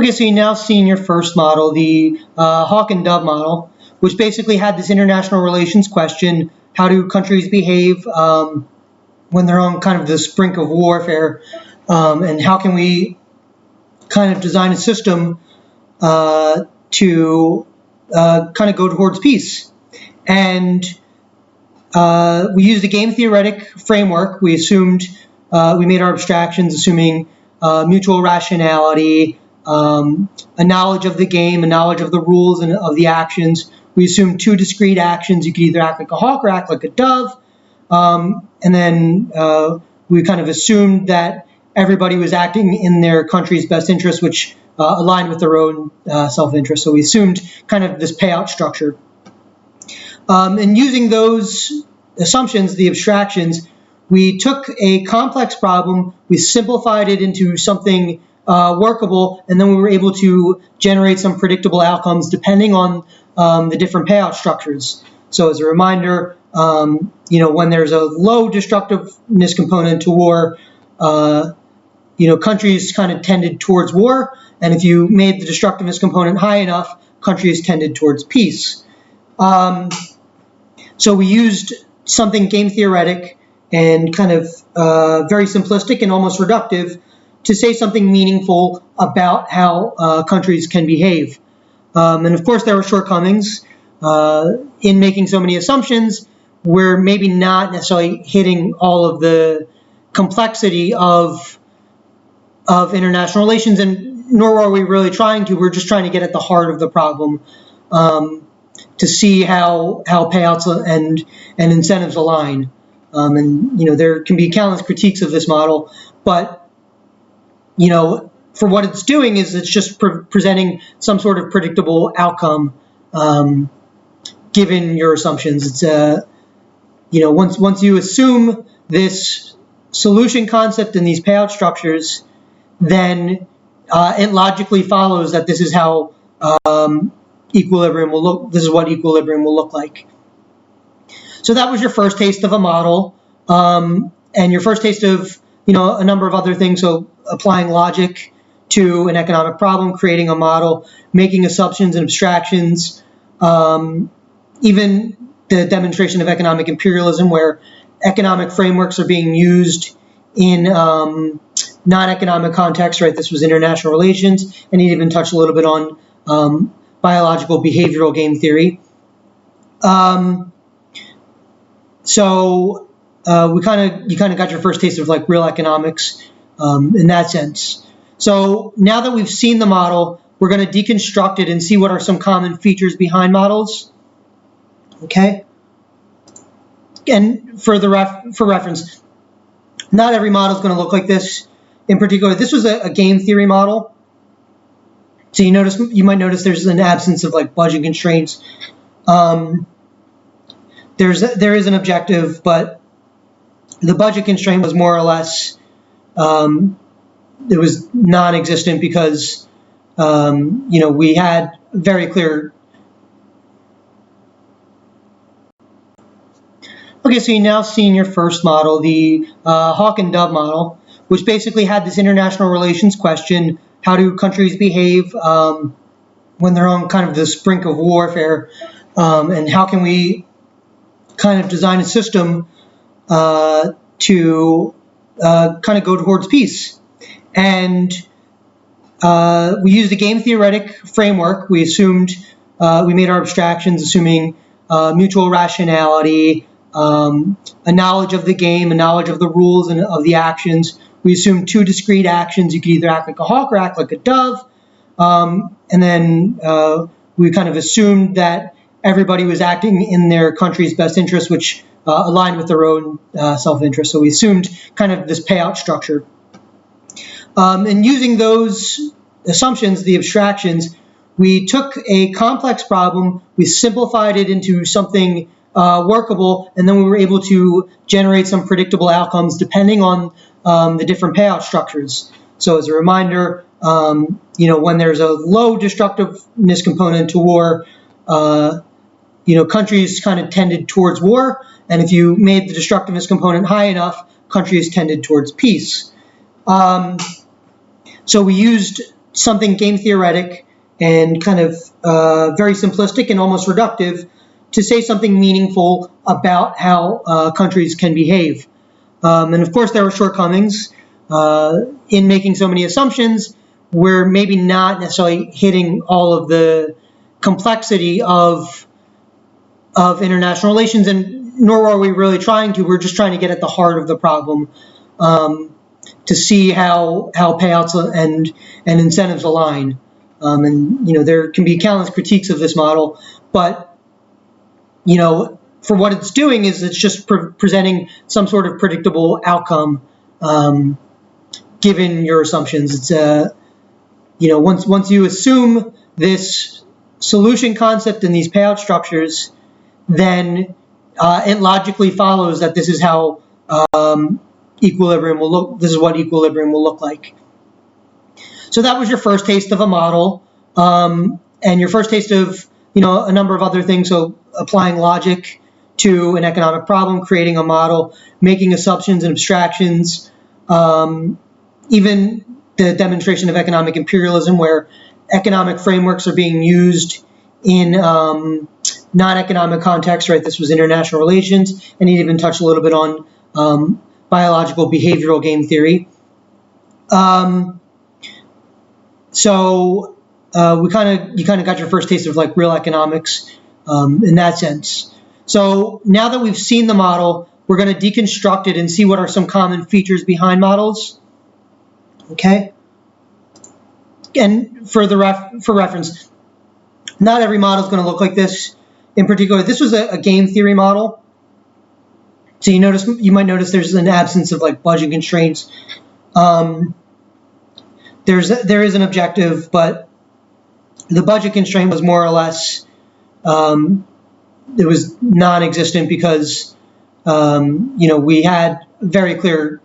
Okay, so you now see in your first model the Hawk and Dove model, which basically had this international relations question: how do countries behave when they're on kind of this brink of warfare, and how can we kind of design a system to kind of go towards peace? And we used a game theoretic framework. We assumed, we made our abstractions assuming mutual rationality, a knowledge of the game, a knowledge of the rules and of the actions. We assumed two discrete actions. You could either act like a hawk or act like a dove. And then we kind of assumed that everybody was acting in their country's best interest, which aligned with their own self-interest. So we assumed kind of this payout structure. And using those assumptions, the abstractions, we took a complex problem, we simplified it into something workable, and then we were able to generate some predictable outcomes depending on the different payout structures. So as a reminder, when there's a low destructiveness component to war, countries kind of tended towards war, and if you made the destructiveness component high enough, countries tended towards peace. So we used something game theoretic and kind of very simplistic and almost reductive to say something meaningful about how countries can behave. And of course, there were shortcomings in making so many assumptions. We're maybe not necessarily hitting all of the complexity of international relations, and nor are we really trying to. We're just trying to get at the heart of the problem to see how payouts and incentives align. There can be countless critiques of this model, but for what it's doing is it's just presenting some sort of predictable outcome given your assumptions. It's once you assume this solution concept and these payout structures, then it logically follows that this is how equilibrium will look. This is what equilibrium will look like. So that was your first taste of a model, and your first taste of a number of other things. So applying logic to an economic problem, creating a model, making assumptions and abstractions, even the demonstration of economic imperialism, where economic frameworks are being used in non-economic contexts, right? This was international relations, and he even touched a little bit on biological behavioral game theory. So you kind of got your first taste of like real economics in that sense. So now that we've seen the model, we're going to deconstruct it and see what are some common features behind models. Okay. And for reference, not every model is going to look like this. In particular, this was a game theory model. So you might notice there's an absence of like budget constraints. There is an objective, but the budget constraint was more or less it was non-existent because we had very clear. Okay, so you now see in your first model the Hawk and Dove model, which basically had this international relations question: how do countries behave when they're on kind of this brink of warfare, and how can we kind of design a system to kind of go towards peace? And we used a game theoretic framework. We assumed, we made our abstractions assuming mutual rationality, a knowledge of the game, a knowledge of the rules and of the actions. We assumed two discrete actions. You could either act like a hawk or act like a dove. And then we kind of assumed that everybody was acting in their country's best interest, which aligned with their own self-interest. So we assumed kind of this payout structure. And using those assumptions, the abstractions, we took a complex problem, we simplified it into something workable, and then we were able to generate some predictable outcomes depending on the different payout structures. So as a reminder, when there's a low destructiveness component to war, countries kind of tended towards war, and if you made the destructiveness component high enough, countries tended towards peace. So we used something game theoretic and kind of very simplistic and almost reductive to say something meaningful about how countries can behave. And of course, there were shortcomings in making so many assumptions. We're maybe not necessarily hitting all of the complexity of international relations, and nor are we really trying to. We're just trying to get at the heart of the problem to see how payouts and incentives align. And there can be countless critiques of this model, but for what it's doing is it's just presenting some sort of predictable outcome given your assumptions. It's once you assume this solution concept and these payout structures, then it logically follows that this is how equilibrium will look. This is what equilibrium will look like. So that was your first taste of a model, and your first taste of a number of other things. So applying logic to an economic problem, creating a model, making assumptions and abstractions, even the demonstration of economic imperialism, where economic frameworks are being used in non-economic contexts, right? This was international relations, and he even touched a little bit on biological behavioral game theory. So you kind of got your first taste of like real economics in that sense. So now that we've seen the model, we're going to deconstruct it and see what are some common features behind models. Okay. And for reference, not every model is going to look like this. In particular, this was a game theory model. So you might notice there's an absence of like budget constraints. There is an objective, but the budget constraint was more or less it was non-existent because we had very clear.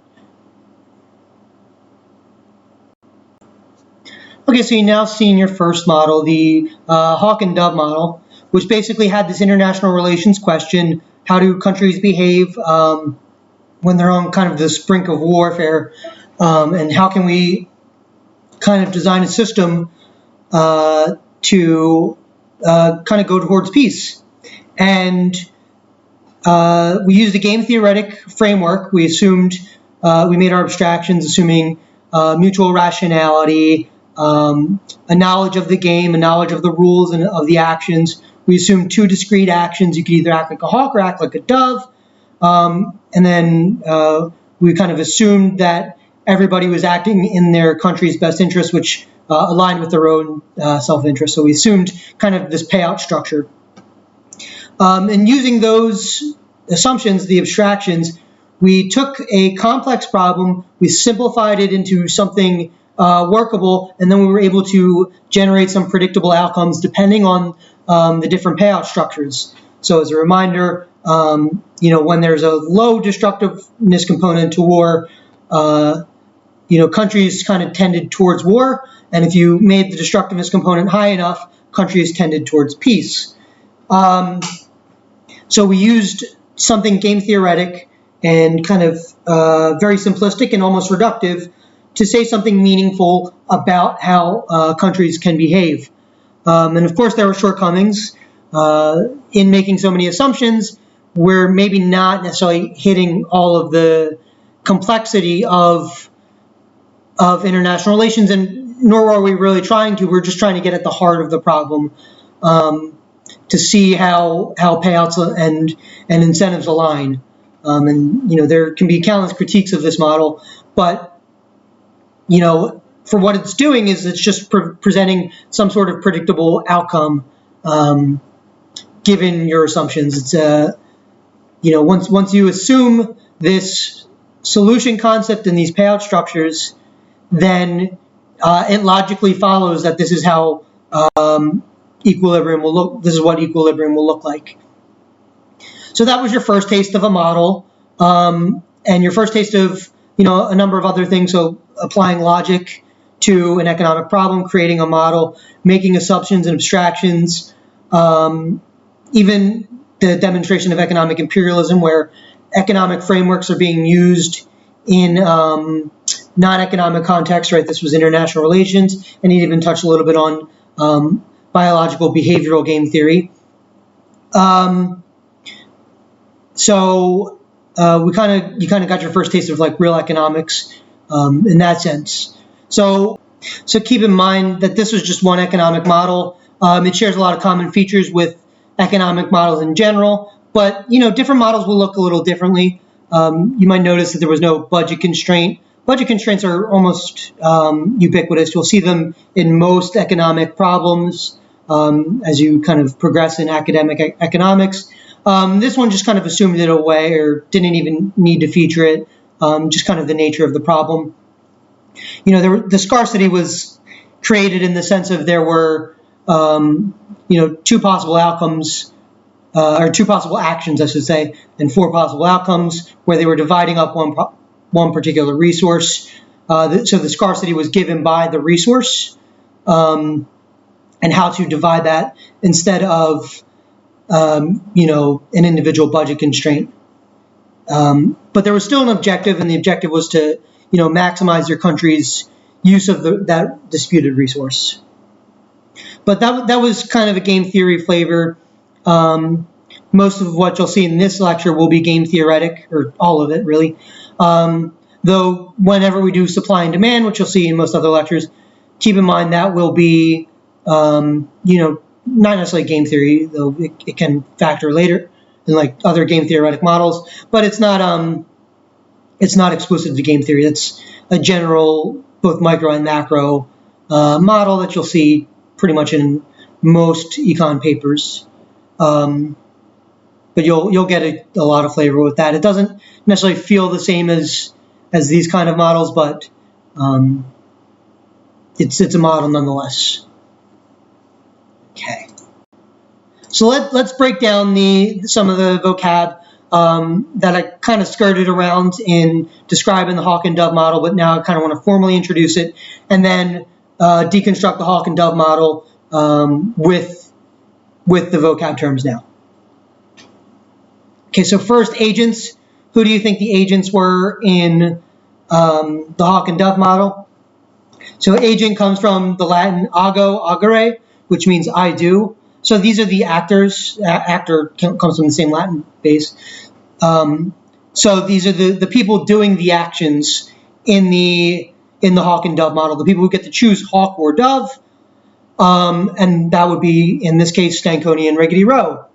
Okay, so you're now seeing your first model, the Hawk and Dove model, which basically had this international relations question: how do countries behave when they're on kind of this brink of warfare, and how can we kind of design a system to kind of go towards peace? And we used a game theoretic framework. We assumed, we made our abstractions assuming mutual rationality, a knowledge of the game, a knowledge of the rules and of the actions. We assumed two discrete actions. You could either act like a hawk or act like a dove. And then we kind of assumed that everybody was acting in their country's best interest, which aligned with their own self-interest. So we assumed kind of this payout structure. And using those assumptions, the abstractions, we took a complex problem, we simplified it into something workable, and then we were able to generate some predictable outcomes depending on the different payout structures. So as a reminder, when there's a low destructiveness component to war, countries kind of tended towards war, and if you made the destructiveness component high enough, countries tended towards peace. So we used something game theoretic and kind of very simplistic and almost reductive to say something meaningful about how countries can behave. And of course, there were shortcomings in making so many assumptions. We're maybe not necessarily hitting all of the complexity of international relations, and nor are we really trying to. We're just trying to get at the heart of the problem to see how payouts and incentives align. And there can be countless critiques of this model, but for what it's doing is it's just presenting some sort of predictable outcome given your assumptions. It's once you assume this solution concept and these payout structures, then it logically follows that this is how equilibrium will look. This is what equilibrium will look like. So that was your first taste of a model, and your first taste of a number of other things. So applying logic to an economic problem, creating a model, making assumptions and abstractions, even the demonstration of economic imperialism, where economic frameworks are being used in non-economic context, right? This was international relations, and he even touched a little bit on biological behavioral game theory. So you kind of got your first taste of like real economics in that sense. So keep in mind that this was just one economic model. It shares a lot of common features with economic models in general, but different models will look a little differently. You might notice that there was no budget constraint. Budget constraints are almost ubiquitous. You'll see them in most economic problems as you kind of progress in academic economics. This one just kind of assumed it away or didn't even need to feature it, just kind of the nature of the problem. The scarcity was created in the sense of there were, two possible outcomes, or two possible actions, I should say, and four possible outcomes where they were dividing up one particular resource. So the scarcity was given by the resource, and how to divide that instead of, an individual budget constraint. But there was still an objective, and the objective was to, maximize your country's use of that disputed resource. But that was kind of a game theory flavor. Most of what you'll see in this lecture will be game theoretic, or all of it really. Though whenever we do supply and demand, which you'll see in most other lectures, keep in mind that will be, not necessarily game theory, though it can factor later in like other game theoretic models, but it's not exclusive to game theory. It's a general, both micro and macro model that you'll see pretty much in most econ papers. But you'll get a lot of flavor with that. It doesn't necessarily feel the same as these kind of models, but it's a model nonetheless. Okay. So let's break down some of the vocab that I kind of skirted around in describing the Hawk and Dove model, but now I kind of want to formally introduce it, and then deconstruct the Hawk and Dove model with the vocab terms now. Okay, so first, agents. Who do you think the agents were in the Hawk and Dove model? So agent comes from the Latin ago, agere, which means I do. So these are the actors. Actor comes from the same Latin base. So these are the people doing the actions in the Hawk and Dove model, the people who get to choose Hawk or Dove, and that would be, in this case, Stankoni and Riggedy Rowe.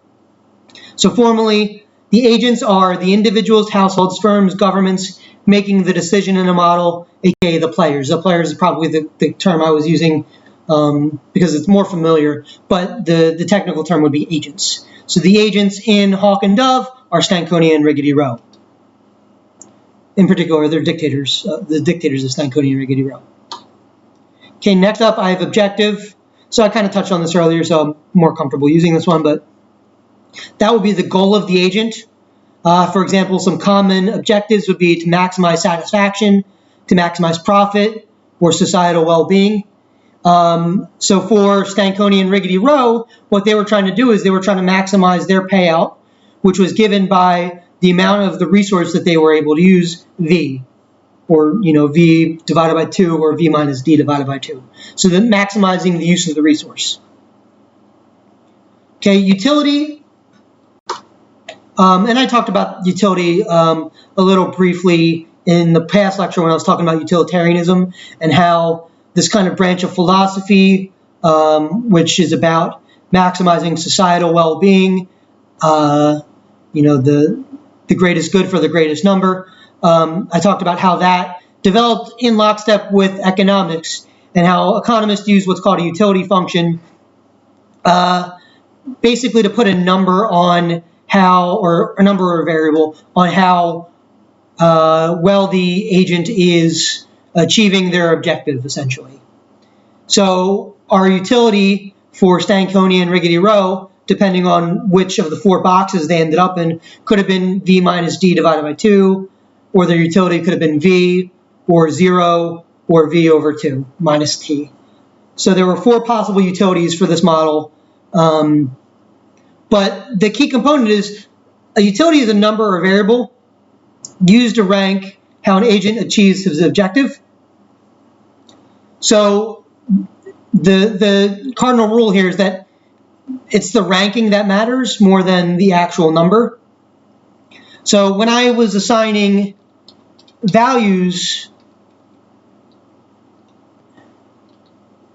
So formally, the agents are the individuals, households, firms, governments making the decision in a model, aka the players. The players is probably the term I was using because it's more familiar, but the technical term would be agents. So the agents in Hawk and Dove are Stankoni and Riggedy Rowe. In particular, they're dictators, the dictators of Stankoni and Riggedy Rowe. Okay, next up I have objective. So I kind of touched on this earlier, so I'm more comfortable using this one, but that would be the goal of the agent. For example, some common objectives would be to maximize satisfaction, to maximize profit, or societal well-being. So for Stankoni and Riggedy Rowe, what they were trying to do is they were trying to maximize their payout, which was given by the amount of the resource that they were able to use, V, or V divided by 2, or V minus D divided by 2. So then maximizing the use of the resource. Okay, utility. And I talked about utility a little briefly in the past lecture when I was talking about utilitarianism and how this kind of branch of philosophy, which is about maximizing societal well-being, the greatest good for the greatest number. I talked about how that developed in lockstep with economics and how economists use what's called a utility function, basically to put a number on how, or a number or a variable on how well the agent is achieving their objective, essentially. So our utility for Stankoni and Riggedy Rowe, depending on which of the 4 boxes they ended up in, could have been V minus D divided by 2, or their utility could have been V, or 0, or V over 2 minus T. So there were 4 possible utilities for this model. But the key component is a utility is a number or variable used to rank how an agent achieves his objective. So the cardinal rule here is that it's the ranking that matters more than the actual number. So when I was assigning values,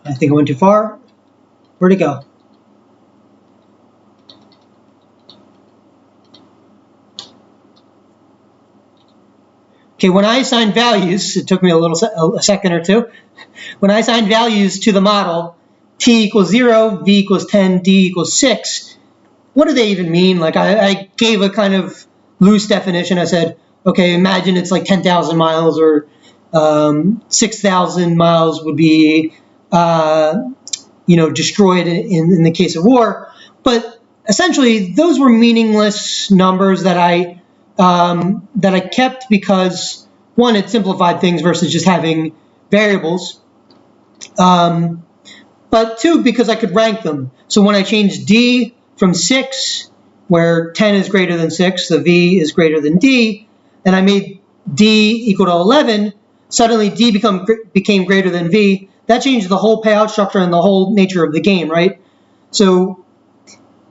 I think I went too far. Where'd it go? Okay, when I assigned values, it took me a second or two. When I assigned values to the model, t equals 0, v equals 10, d equals 6, what do they even mean? Like I gave a kind of loose definition. I said, okay, imagine it's like 10,000 miles or 6,000 miles would be, destroyed in the case of war. But essentially, those were meaningless numbers that I kept because, one, it simplified things versus just having variables. But two, because I could rank them. So when I changed d from 6, where 10 is greater than 6, the v is greater than d, and I made d equal to 11, suddenly d became greater than v. That changed the whole payout structure and the whole nature of the game, right? So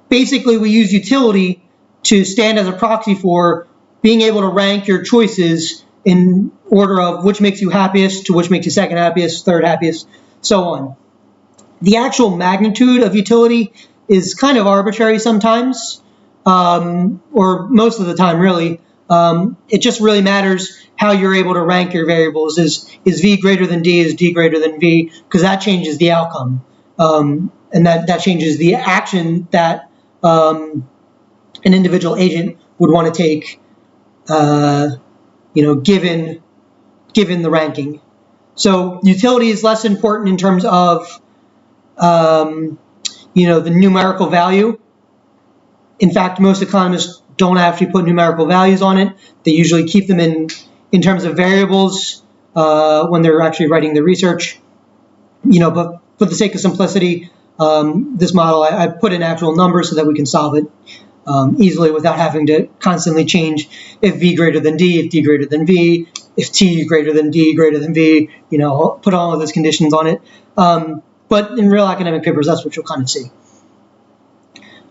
basically, we use utility to stand as a proxy for being able to rank your choices in order of which makes you happiest to which makes you second happiest, third happiest, so on. The actual magnitude of utility is kind of arbitrary sometimes, or most of the time, really. It just really matters how you're able to rank your variables. Is v greater than d? Is d greater than v? Because that changes the outcome, and that changes the action that an individual agent would want to take, given the ranking. So utility is less important in terms of the numerical value. In fact, most economists don't actually put numerical values on it. They usually keep them in terms of variables when they're actually writing the research. But for the sake of simplicity, this model, I put in actual numbers so that we can solve it easily without having to constantly change if v greater than d, if d greater than v, if t greater than d greater than v, put all of those conditions on it. But in real academic papers, that's what you'll kind of see.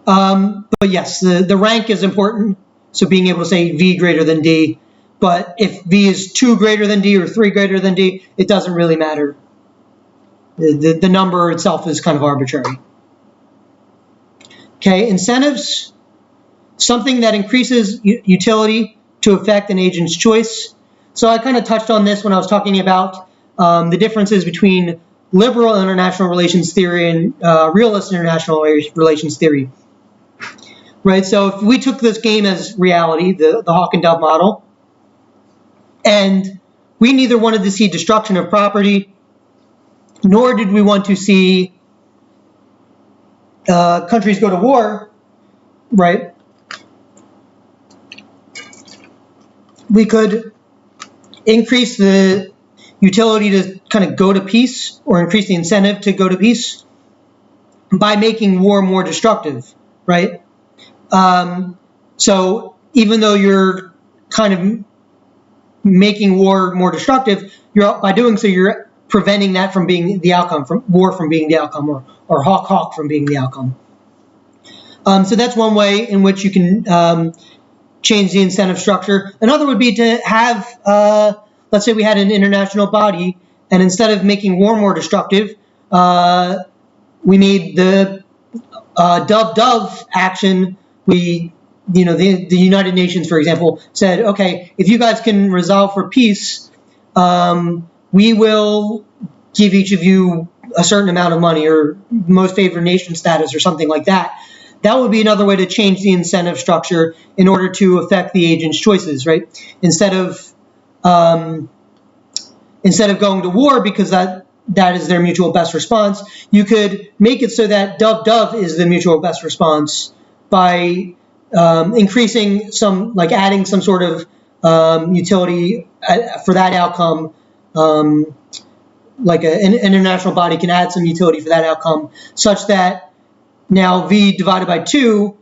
But yes, the rank is important. So being able to say v greater than d, but if v is 2 greater than d or 3 greater than d, it doesn't really matter. The number itself is kind of arbitrary. Okay, incentives, something that increases utility to affect an agent's choice. So I kind of touched on this when I was talking about the differences between liberal international relations theory and realist international relations theory. Right, so if we took this game as reality, the Hawk and Dove model, and we neither wanted to see destruction of property, nor did we want to see countries go to war, right? We could increase the utility to kind of go to peace, or increase the incentive to go to peace by making war more destructive, right? So even though you're kind of making war more destructive, by doing so, you're preventing that from being the outcome, from war from being the outcome, or hawk from being the outcome. So that's one way in which you can change the incentive structure. Another would be to have, let's say we had an international body, and instead of making war more destructive, we made the dove action. The United Nations, for example, said, okay, if you guys can resolve for peace, we will give each of you a certain amount of money, or most favored nation status, or something like that. That would be another way to change the incentive structure in order to affect the agent's choices, right? Instead of going to war because that is their mutual best response, you could make it so that dove is the mutual best response by increasing adding some sort of utility for that outcome. Like an international body can add some utility for that outcome, such that now v divided by 2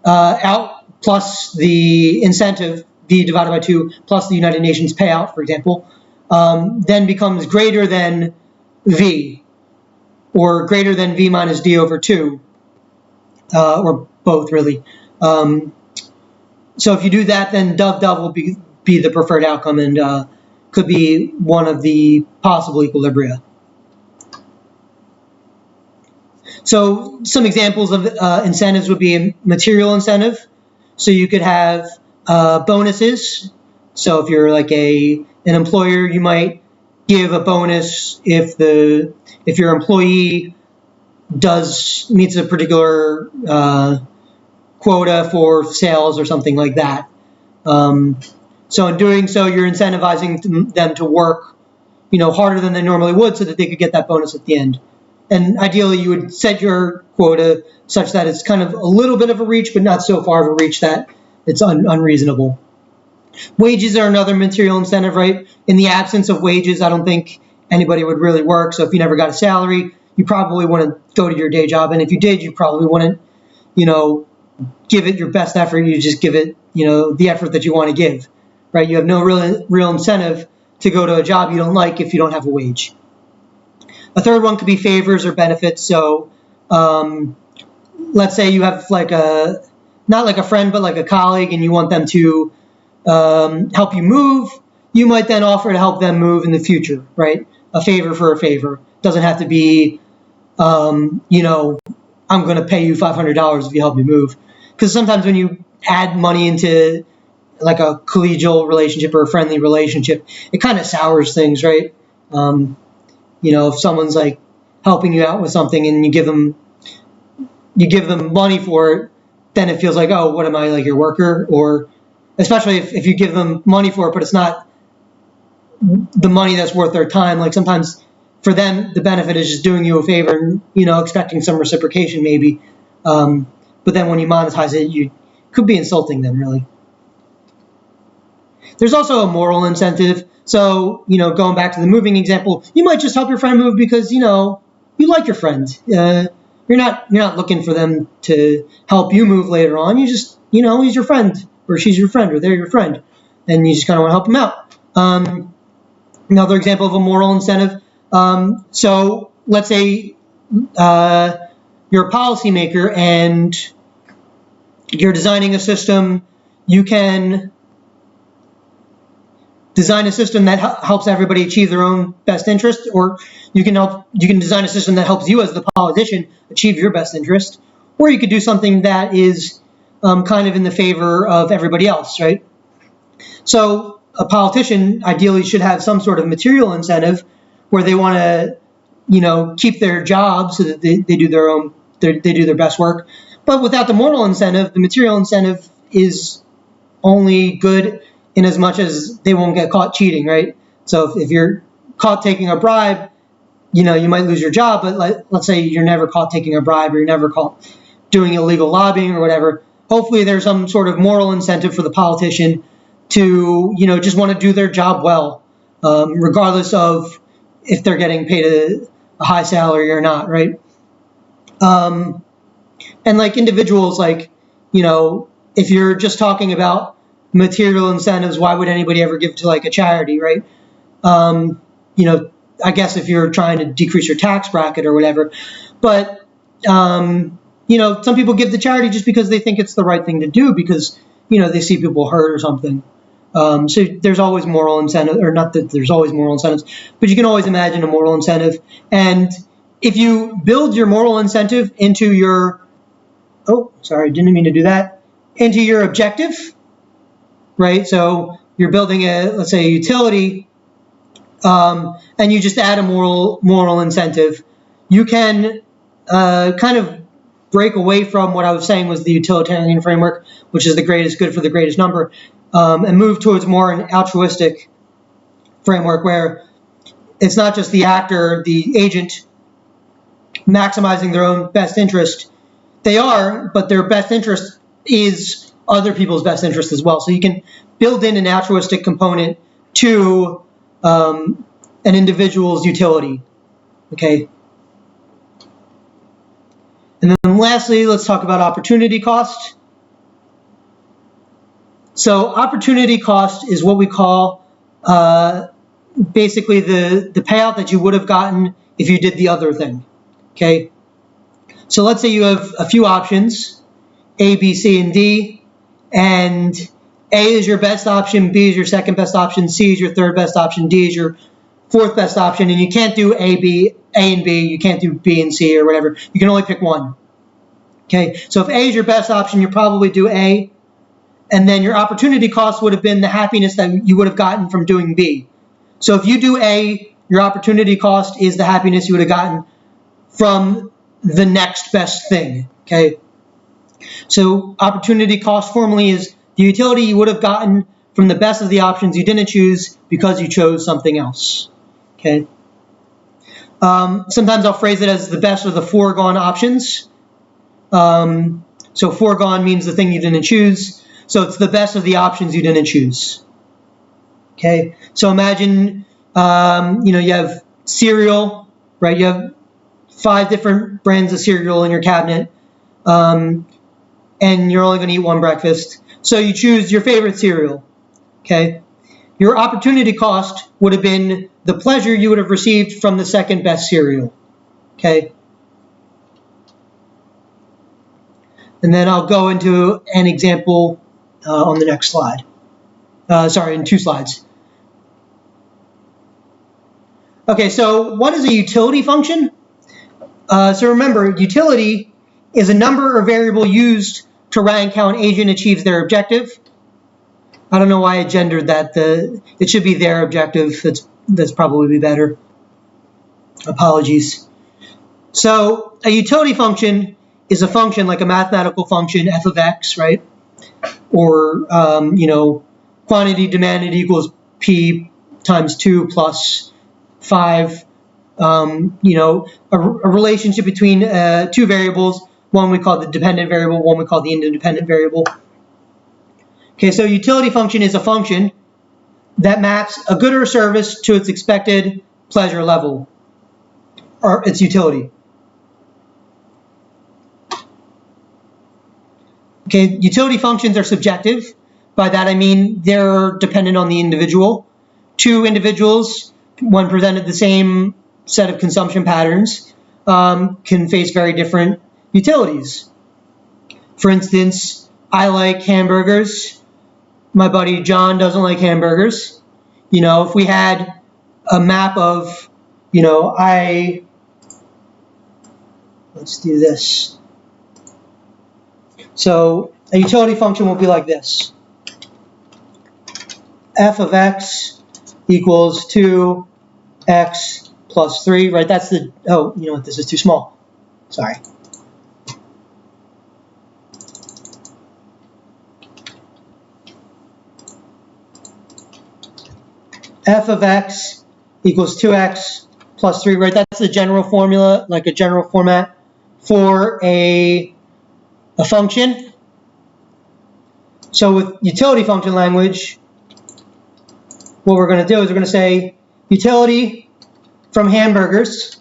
out plus the incentive, v divided by 2 plus the United Nations payout, for example, then becomes greater than V, or greater than V minus D over 2, or both really. So if you do that, then dov will be the preferred outcome and could be one of the possible equilibria. So some examples of incentives would be a material incentive. So you could have bonuses. So if you're like an employer, you might give a bonus if your employee meets a particular quota for sales or something like that. So in doing so, you're incentivizing them to work, harder than they normally would, so that they could get that bonus at the end. And ideally, you would set your quota such that it's kind of a little bit of a reach, but not so far of a reach that it's unreasonable. Wages are another material incentive, right? In the absence of wages, I don't think anybody would really work. So if you never got a salary, you probably wouldn't go to your day job. And if you did, you probably wouldn't, give it your best effort. You just give it, the effort that you want to give, right? You have no real incentive to go to a job you don't like if you don't have a wage. A third one could be favors or benefits. So let's say you have not like a friend, but like a colleague, and you want them to help you move. You might then offer to help them move in the future, right? A favor for a favor. Doesn't have to be, I'm going to pay you $500 if you help me move. Because sometimes when you add money into like a collegial relationship or a friendly relationship, it kind of sours things, right? If someone's like helping you out with something and you give them money for it, then it feels like, oh, what am I, like your worker? Or especially if you give them money for it, but it's not the money that's worth their time. Like sometimes for them, the benefit is just doing you a favor and, expecting some reciprocation maybe. But then when you monetize it, you could be insulting them, really. There's also a moral incentive. So, going back to the moving example, you might just help your friend move because, you like your friend. You're not looking for them to help you move later on. You just, he's your friend, or she's your friend, or they're your friend, and you just kind of want to help them out. Another example of a moral incentive. So let's say you're a policymaker and you're designing a system. You can design a system that helps everybody achieve their own best interest, or you can design a system that helps you as the politician achieve your best interest, or you could do something that is kind of in the favor of everybody else, right? So a politician ideally should have some sort of material incentive where they want to, keep their job so that they do their best work. But without the moral incentive, the material incentive is only good in as much as they won't get caught cheating, right? So if you're caught taking a bribe, you might lose your job, but let's say you're never caught taking a bribe or you're never caught doing illegal lobbying or whatever. Hopefully there's some sort of moral incentive for the politician to, just want to do their job well, regardless of if they're getting paid a high salary or not, right? And like individuals, like, if you're just talking about material incentives, why would anybody ever give to like a charity, right? I guess if you're trying to decrease your tax bracket or whatever, but, some people give to charity just because they think it's the right thing to do because, they see people hurt or something. So there's always moral incentive, or not that there's always moral incentives, but you can always imagine a moral incentive. And if you build your moral incentive into your, didn't mean to do that, into your objective, right? So you're building let's say a utility, and you just add a moral incentive, you can kind of break away from what I was saying was the utilitarian framework, which is the greatest good for the greatest number, and move towards more an altruistic framework where it's not just the actor, the agent, maximizing their own best interest. They are, but their best interest is other people's best interest as well. So you can build in an altruistic component to an individual's utility. Okay. And then lastly, let's talk about opportunity cost. So opportunity cost is what we call basically the payout that you would have gotten if you did the other thing, okay? So let's say you have a few options, A, B, C, and D, and A is your best option, B is your second best option, C is your third best option, D is your fourth best option, and you can't do A and B, you can't do B and C or whatever. You can only pick one. Okay, so if A is your best option, you probably do A, and then your opportunity cost would have been the happiness that you would have gotten from doing B. So if you do A, your opportunity cost is the happiness you would have gotten from the next best thing, okay? So opportunity cost formally is the utility you would have gotten from the best of the options you didn't choose because you chose something else, okay? Sometimes I'll phrase it as the best of the foregone options. So foregone means the thing you didn't choose. So it's the best of the options you didn't choose. Okay. So imagine, you have cereal, right? You have 5 different brands of cereal in your cabinet, and you're only going to eat one breakfast. So you choose your favorite cereal. Okay. Your opportunity cost would have been the pleasure you would have received from the second best cereal. Okay. And then I'll go into an example on the next slide. In 2 slides. Okay, so what is a utility function? So remember, utility is a number or variable used to rank how an agent achieves their objective. I don't know why I gendered that. It should be their objective. That's probably better. Apologies. So a utility function is a function like a mathematical function, f of x, right? Or, quantity demanded equals p times 2 plus 5. A relationship between 2 variables. One we call the dependent variable, one we call the independent variable. Okay, so utility function is a function that maps a good or service to its expected pleasure level, or its utility. Okay, utility functions are subjective. By that I mean they're dependent on the individual. 2 individuals, when presented the same set of consumption patterns, can face very different utilities. For instance, I like hamburgers. My buddy John doesn't like hamburgers. If we had a map of, let's do this. So a utility function will be like this. F of x equals 2x plus 3, right? That's this is too small. Sorry. F of x equals 2x plus 3, right? That's the general formula, like a general format for a function. So with utility function language, what we're going to do is we're going to say utility from hamburgers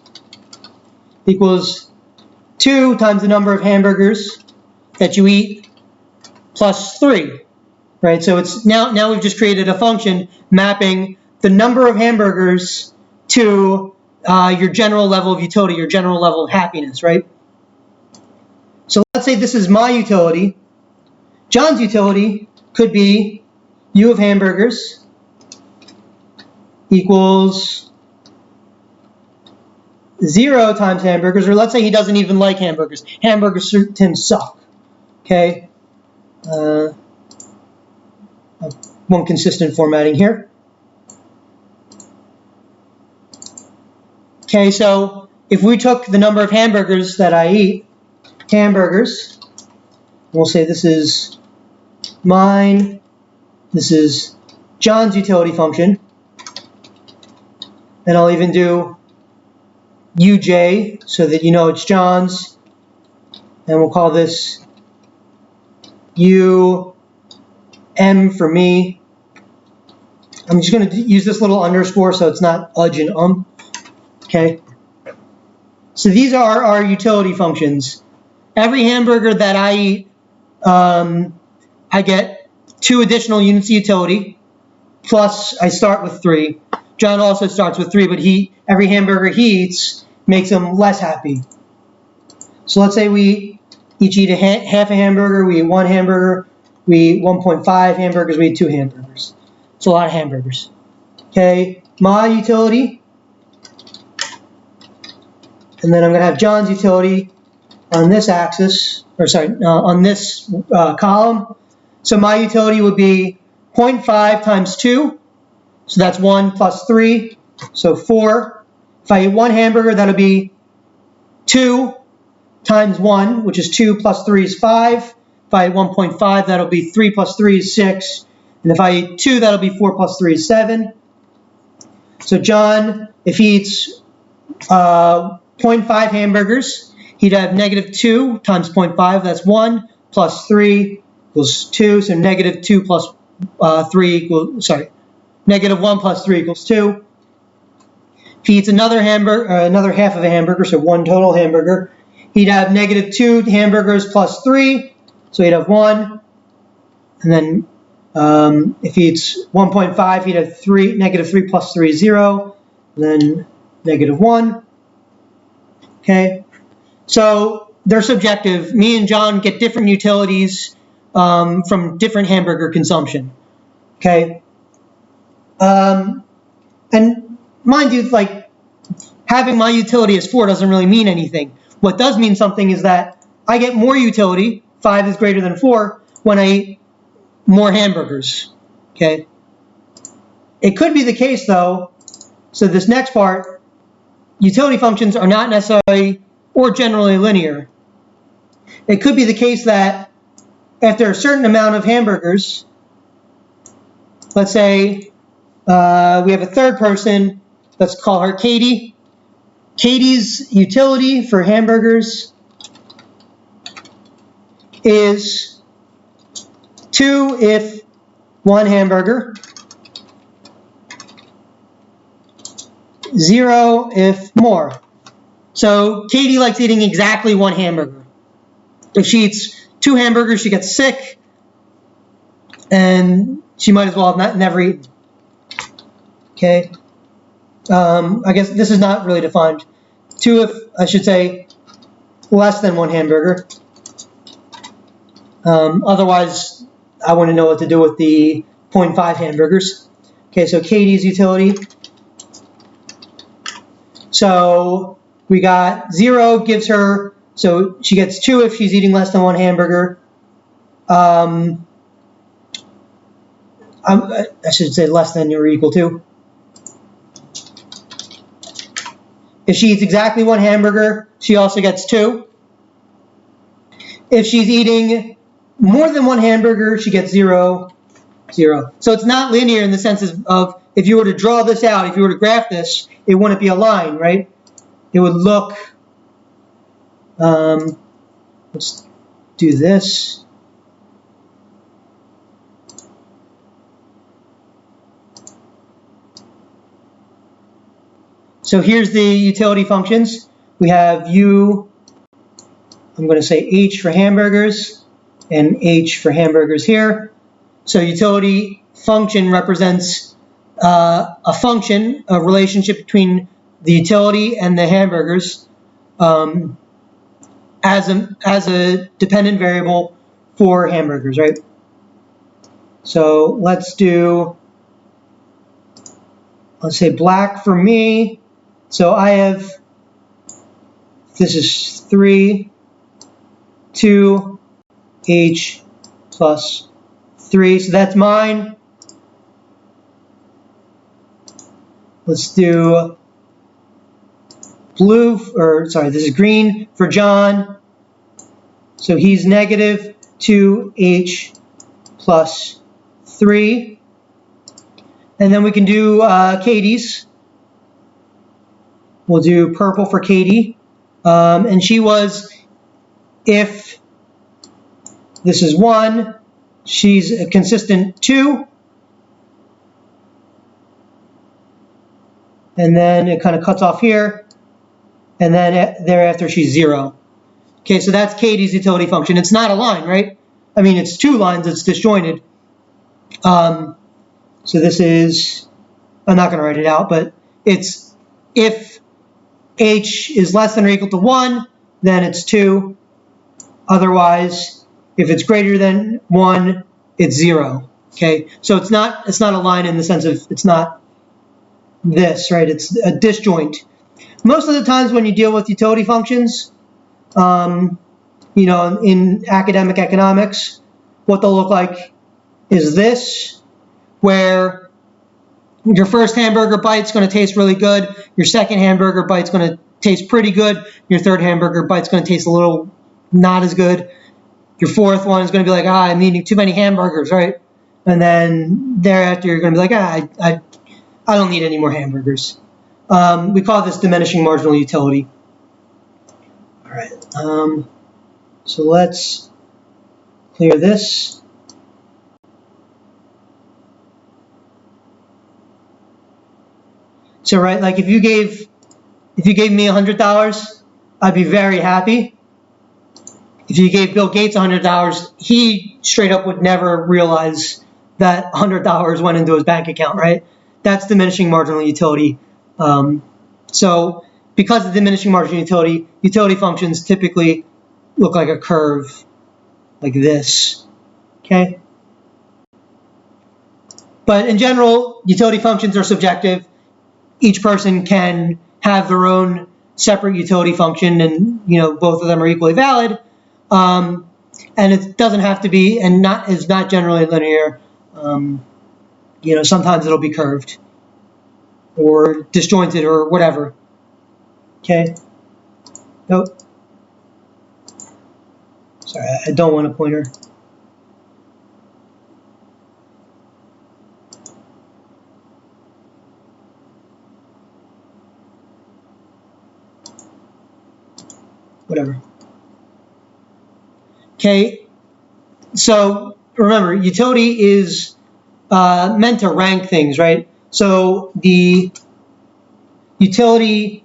equals 2 times the number of hamburgers that you eat plus 3, right? So it's now we've just created a function mapping the number of hamburgers to your general level of utility, your general level of happiness, right? So let's say this is my utility. John's utility could be U of hamburgers equals 0 times hamburgers, or let's say he doesn't even like hamburgers. Hamburgers to him suck, okay? One consistent formatting here. Okay, so if we took the number of hamburgers that I eat, hamburgers, we'll say this is mine, this is John's utility function, and I'll even do uj so that you know it's John's, and we'll call this um for me. I'm just going to use this little underscore so it's not udge and okay? So these are our utility functions. Every hamburger that I eat, I get 2 additional units of utility, plus I start with 3. John also starts with 3, but every hamburger he eats makes them less happy. So let's say we each eat half a hamburger, we eat 1 hamburger, we eat 1.5 hamburgers, we eat 2 hamburgers. It's a lot of hamburgers. Okay, my utility, and then I'm going to have John's utility on this axis, or sorry, on this column. So my utility would be 0.5 times 2, so that's 1 plus 3, so 4. If I eat 1 hamburger, that'll be 2 times 1, which is 2 plus 3 is 5. If I eat 1.5, that'll be 3 plus 3 is 6. And if I eat 2, that'll be 4 plus 3 is 7. So John, if he eats 0.5 hamburgers, he'd have negative 2 times 0.5, that's 1, plus 3 equals 2, so negative 2 plus 3 equals, sorry, negative 1 plus 3 equals 2. If he eats another hamburger, another half of a hamburger, so 1 total hamburger, he'd have negative 2 hamburgers plus 3, so he'd have 1. And then if he eats 1.5, he'd have negative 3 plus 3 is 0, and then negative 1. Okay, so they're subjective. Me and John get different utilities from different hamburger consumption. Okay, and mind you, like, having my utility as 4 doesn't really mean anything. What does mean something is that I get more utility, 5 is greater than 4, when I eat more hamburgers. Okay, it could be the case though, so this next part, utility functions are not necessarily or generally linear. It could be the case that after a certain amount of hamburgers, let's say we have a third person, let's call her Katie. Katie's utility for hamburgers is 2 if 1 hamburger, 0 if more. So Katie likes eating exactly 1 hamburger. If she eats 2 hamburgers, she gets sick, and she might as well have never eaten. Okay. I guess this is not really defined. 2 if, I should say, less than 1 hamburger. Otherwise, I want to know what to do with the 0.5 hamburgers. Okay, so Katie's utility. So we got 0 gives her, so she gets 2 if she's eating less than 1 hamburger. I should say less than or equal to. If she eats exactly 1 hamburger, she also gets 2. If she's eating more than 1 hamburger, she gets 0, 0. So it's not linear in the sense of if you were to draw this out, if you were to graph this, it wouldn't be a line, right? It would look, let's do this. So here's the utility functions. We have U, I'm going to say H for hamburgers, and H for hamburgers here. So utility function represents a function, a relationship between the utility and the hamburgers as a dependent variable for hamburgers, right? So let's say black for me. So I have, this is 3, 2, H plus 3, so that's mine. Let's do blue, or sorry, this is green for John. So he's negative 2H plus 3. And then we can do Katie's. We'll do purple for Katie. And she was, if this is 1, she's a consistent 2. And then it kind of cuts off here. And then thereafter she's 0. Okay, so that's Katie's utility function. It's not a line, right? I mean, it's 2 lines, it's disjointed. So this is, I'm not going to write it out, but it's if h is less than or equal to 1, then it's 2. Otherwise, if it's greater than 1, it's 0. Okay, so it's not a line in the sense of it's not this, right? It's a disjoint. Most of the times when you deal with utility functions, in academic economics, what they'll look like is this, where your first hamburger bite's going to taste really good, your second hamburger bite's going to taste pretty good, your third hamburger bite's going to taste a little not as good, your fourth one is going to be like, I'm eating too many hamburgers, right? And then thereafter you're going to be like, I don't need any more hamburgers. We call this diminishing marginal utility. All right, so let's clear this. So, right, like if you gave me $100, I'd be very happy. If you gave Bill Gates $100, he straight up would never realize that $100 went into his bank account, right? That's diminishing marginal utility. So because of diminishing marginal utility functions typically look like a curve like this, okay? But in general, utility functions are subjective. Each person can have their own separate utility function, and both of them are equally valid. And it doesn't have to be, and is not generally linear. Sometimes it'll be curved or disjointed or whatever. Okay. Nope. Sorry, I don't want a pointer. Whatever. Okay, so remember, utility is meant to rank things, right? So the utility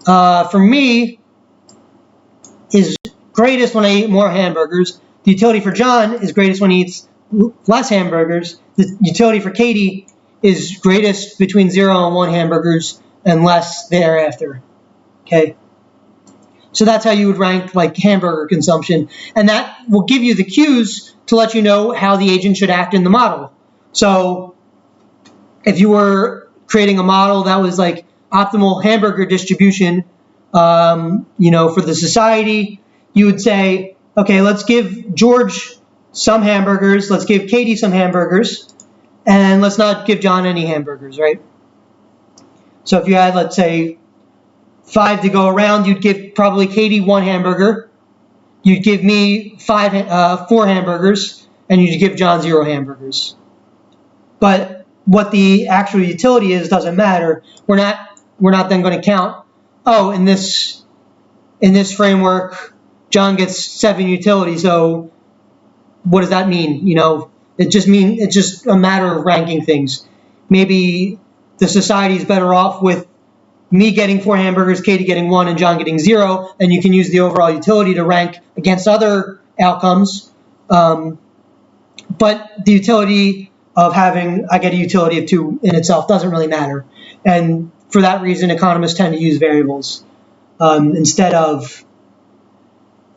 for me is greatest when I eat more hamburgers. The utility for John is greatest when he eats less hamburgers. The utility for Katie is greatest between 0 and 1 hamburgers and less thereafter. Okay? So that's how you would rank like hamburger consumption. And that will give you the cues to let you know how the agent should act in the model. So if you were creating a model that was like optimal hamburger distribution, for the society, you would say, okay, let's give George some hamburgers, let's give Katie some hamburgers, and let's not give John any hamburgers, right? So if you had, let's say, 5 to go around, you'd give probably Katie 1 hamburger, you'd give me 4 hamburgers, and you'd give John 0 hamburgers. But what the actual utility is doesn't matter. We're not then going to count, in this framework, John gets 7 utility, so what does that mean? It's just a matter of ranking things. Maybe the society is better off with me getting 4 hamburgers, Katie getting 1, and John getting 0, and you can use the overall utility to rank against other outcomes. But the utility of having, I get a utility of 2 in itself doesn't really matter. And for that reason, economists tend to use variables instead of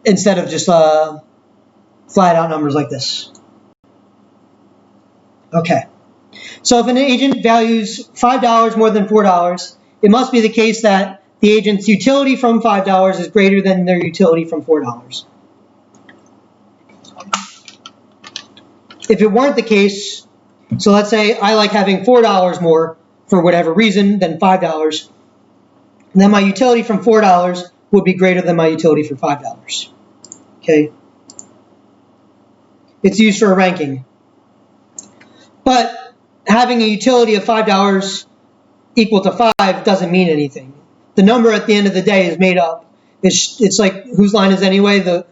just flat out numbers like this. Okay. So if an agent values $5 more than $4, it must be the case that the agent's utility from $5 is greater than their utility from $4. If it weren't the case, so let's say I like having $4 more for whatever reason than $5, then my utility from $4 would be greater than my utility for $5. Okay? It's used for a ranking. But having a utility of $5 equal to 5 doesn't mean anything. The number at the end of the day is made up. It's like, whose line is anyway? The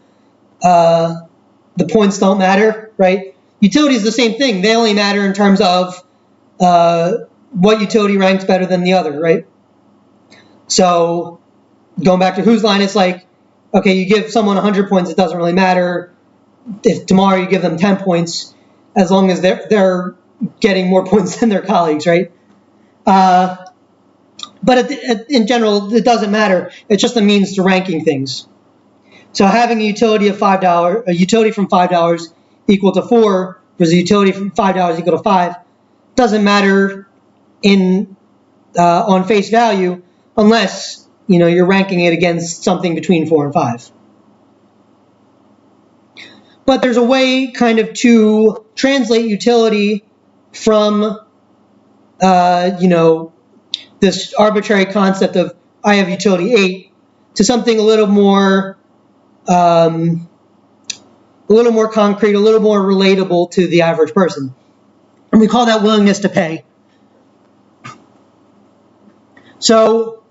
points don't matter, right? Utility is the same thing. They only matter in terms of what utility ranks better than the other, right? So going back to whose line, it's like, okay, you give someone 100 points, it doesn't really matter. If tomorrow you give them 10 points, as long as they're getting more points than their colleagues, right? But in general, it doesn't matter. It's just a means to ranking things. So having a utility of $5, a utility from $5 equal to 4 versus a utility from $5 equal to 5 doesn't matter on face value unless you're ranking it against something between 4 and 5. But there's a way kind of to translate utility from this arbitrary concept of I have utility 8 to something a little more concrete, a little more relatable to the average person. And we call that willingness to pay. So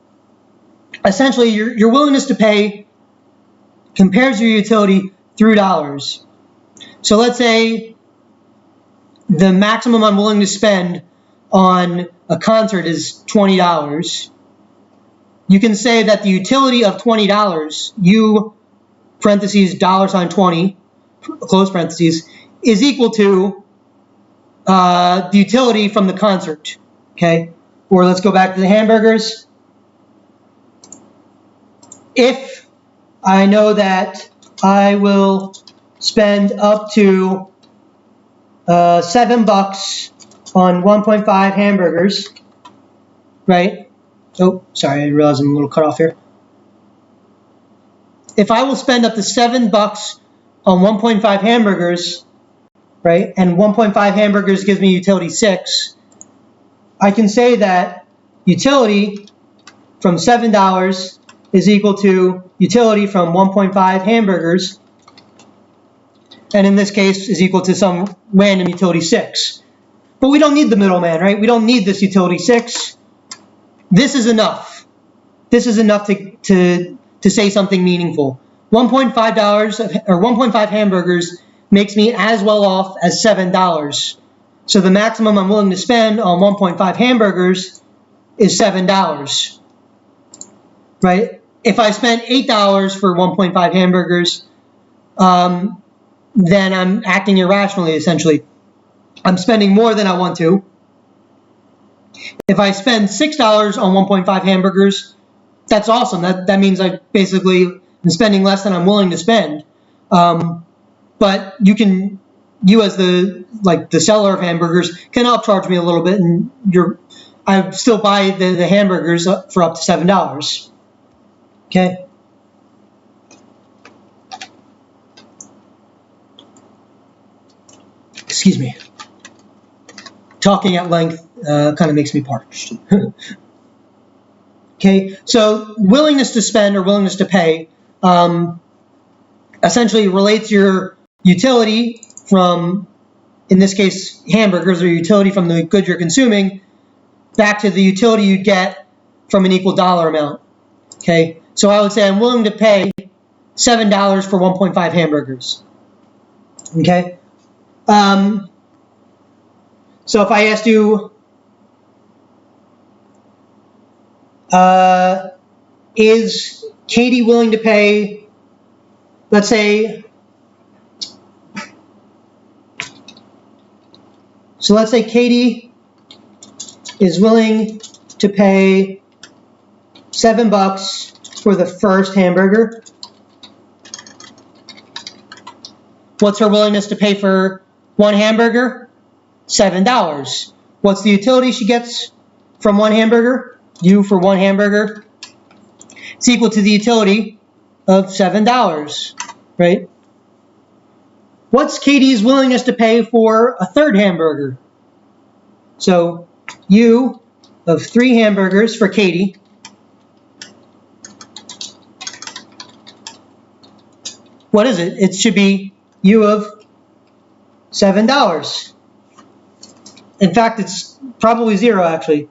essentially, your willingness to pay compares your utility through dollars. So let's say the maximum I'm willing to spend on a concert is $20. You can say that the utility of $20, U parentheses $20, close parentheses, is equal to the utility from the concert, okay? Or let's go back to the hamburgers. If I know that I will spend up to $7 on 1.5 hamburgers, right? Oh, sorry, I realize I'm a little cut off here. If I will spend up to $7 on 1.5 hamburgers, right, and 1.5 hamburgers gives me utility 6, I can say that utility from $7 is equal to utility from 1.5 hamburgers, and in this case is equal to some random utility 6. But we don't need the middleman, right? We don't need this utility 6. This is enough. This is enough to say something meaningful. $1.5 or 1.5 hamburgers makes me as well off as $7. So the maximum I'm willing to spend on 1.5 hamburgers is $7, right? If I spent $8 for 1.5 hamburgers, then I'm acting irrationally, essentially. I'm spending more than I want to. If I spend $6 on 1.5 hamburgers, that's awesome. That means I basically am spending less than I'm willing to spend. But you as the seller of hamburgers can upcharge me a little bit, and I still buy the hamburgers for up to $7. Okay. Excuse me. Talking at length kind of makes me parched. Okay, so willingness to spend or willingness to pay essentially relates your utility from, in this case, hamburgers, or utility from the goods you're consuming, back to the utility you'd get from an equal dollar amount. Okay, so I would say I'm willing to pay $7 for 1.5 hamburgers. Okay. So if I asked you, is Katie willing to pay, let's say, Katie is willing to pay $7 for the first hamburger. What's her willingness to pay for one hamburger? $7. What's the utility she gets from one hamburger? U for one hamburger. It's equal to the utility of $7, right? What's Katie's willingness to pay for a third hamburger? So U of 3 hamburgers for Katie. What is it? It should be U of $7. In fact, it's probably 0, actually.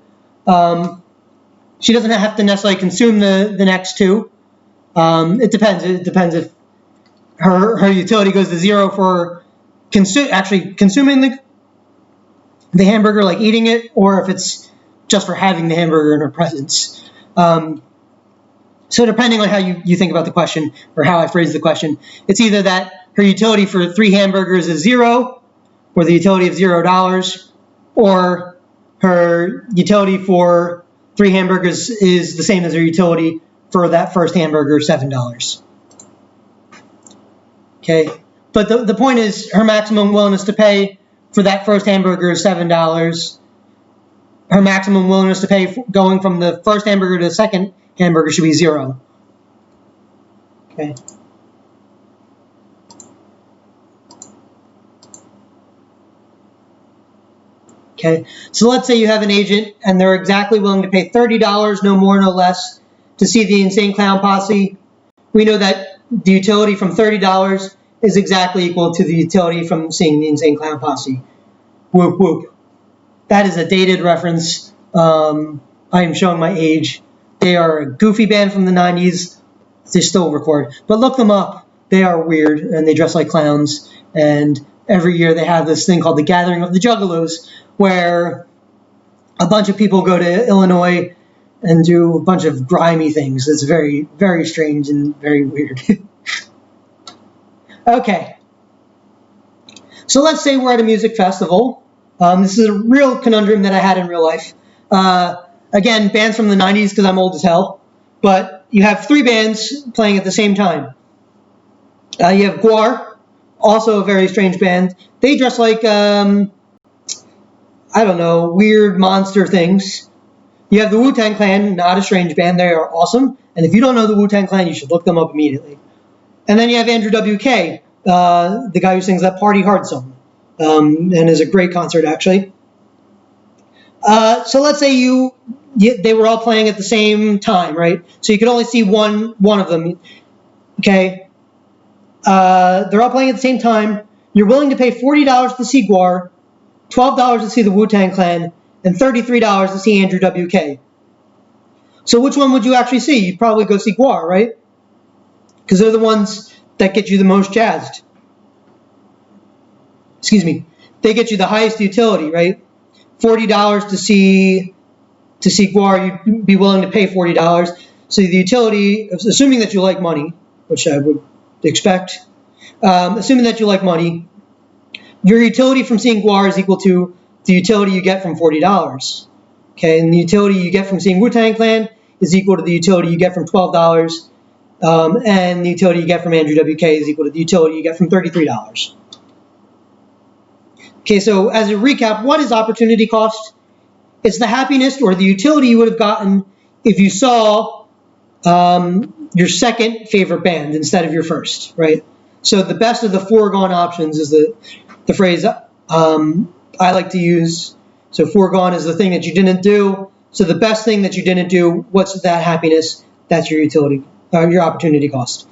She doesn't have to necessarily consume the next 2. It depends. It depends if her utility goes to 0 for actually consuming the hamburger, like eating it, or if it's just for having the hamburger in her presence. So depending on how you think about the question, or how I phrase the question, it's either that her utility for 3 hamburgers is 0, or the utility of $0, or her utility for 3 hamburgers is the same as their utility for that first hamburger, $7. Okay, but the point is her maximum willingness to pay for that first hamburger is $7. Her maximum willingness to pay going from the first hamburger to the second hamburger should be 0. Okay. Okay, so let's say you have an agent and they're exactly willing to pay $30, no more, no less, to see the Insane Clown Posse. We know that the utility from $30 is exactly equal to the utility from seeing the Insane Clown Posse. Whoop, whoop. That is a dated reference. I am showing my age. They are a goofy band from the 90s. They still record. But look them up. They are weird, and they dress like clowns. And every year they have this thing called the Gathering of the Juggalos, where a bunch of people go to Illinois and do a bunch of grimy things. It's very, very strange and very weird. Okay. So let's say we're at a music festival. This is a real conundrum that I had in real life. Again, bands from the 90s because I'm old as hell. But you have 3 bands playing at the same time. You have Gwar, also a very strange band. They dress like, I don't know, weird monster things. You have the Wu-Tang Clan, not a strange band. They are awesome. And if you don't know the Wu-Tang Clan, you should look them up immediately. And then you have Andrew WK, the guy who sings that Party Hard song. And is a great concert, actually. So let's say they were all playing at the same time, right? So you could only see one of them. Okay? They're all playing at the same time. You're willing to pay $40 to see Gwar, $12 to see the Wu-Tang Clan, and $33 to see Andrew WK. So which one would you actually see? You'd probably go see Gwar, right? Because they're the ones that get you the most jazzed. Excuse me. They get you the highest utility, right? $40 to see Gwar, you'd be willing to pay $40. So the utility, assuming that you like money, which I would expect, assuming that you like money, your utility from seeing Gwar is equal to the utility you get from $40. Okay, and the utility you get from seeing Wu-Tang Clan is equal to the utility you get from $12. And the utility you get from Andrew WK is equal to the utility you get from $33. Okay, so as a recap, what is opportunity cost? It's the happiness or the utility you would have gotten if you saw your second favorite band instead of your first, right? So the best of the foregone options is the phrase I like to use. So foregone is the thing that you didn't do. So the best thing that you didn't do, what's that happiness? That's your utility, your opportunity cost.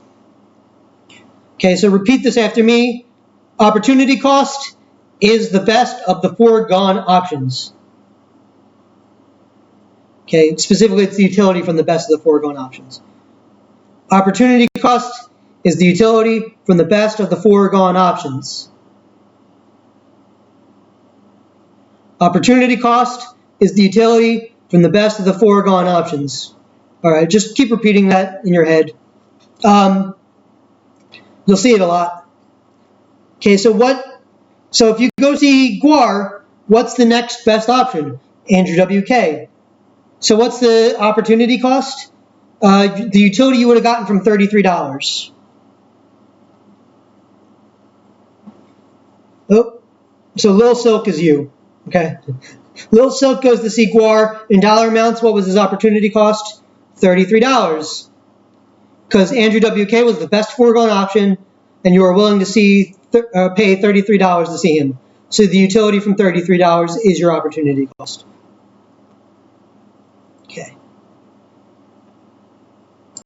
Okay, so repeat this after me. Opportunity cost is the best of the foregone options. Okay, specifically it's the utility from the best of the foregone options. Opportunity cost is the utility from the best of the foregone options. Opportunity cost is the utility from the best of the foregone options. All right, just keep repeating that in your head. You'll see it a lot. Okay, so if you go see Gwar, what's the next best option? Andrew WK. So what's the opportunity cost? The utility you would have gotten from $33. Oh, so Lil Silk is you. Okay. Lil Silk goes to see Gwar. In dollar amounts, what was his opportunity cost? $33. Because Andrew WK was the best foregone option, and you are willing to pay $33 to see him. So the utility from $33 is your opportunity cost. Okay.